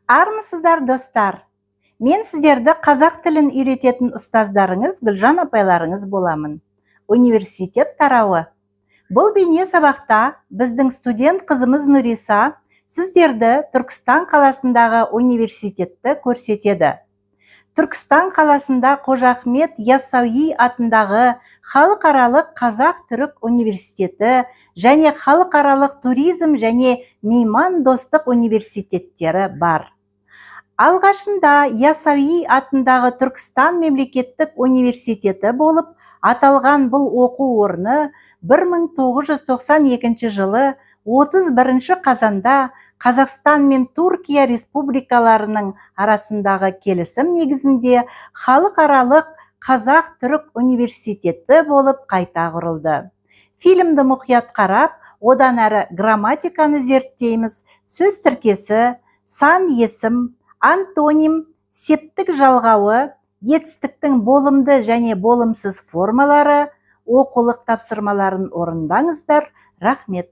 Армысыздар, достар? Мен сіздерді қазақ тілін үйрететін ұстаздарыңыз Гүлжан апайларыңыз боламын. Университет тарауы. Бұл бейне сабақта біздің студент қызымыз Нұриса сіздерді Түркістан қаласындағы университетті көрсетеді. Түркістан қаласында Қожа Ахмет Яссауи атындағы Халықаралық Қазақ-Түрік университеті және Халықаралық туризм және мейман достық университеттері бар. Алғашында Яссауи атындағы Түркістан мемлекеттік университеті болып аталған бұл оқу орны 1992 жылы 31 қазанда Қазақстан мен Түркия республикаларының арасындағы келісім негізінде Халықаралық Қазақ-Түрік университеті болып қайта құрылды. Фильмді мұқият қарап, одан әрі грамматиканы зерттейміз. Сөз тіркесі, сан есім, антоним, септік жалғауы, етістіктің болымды және болымсыз формалары, оқулық тапсырмаларын орындаңыздар. Рахмет.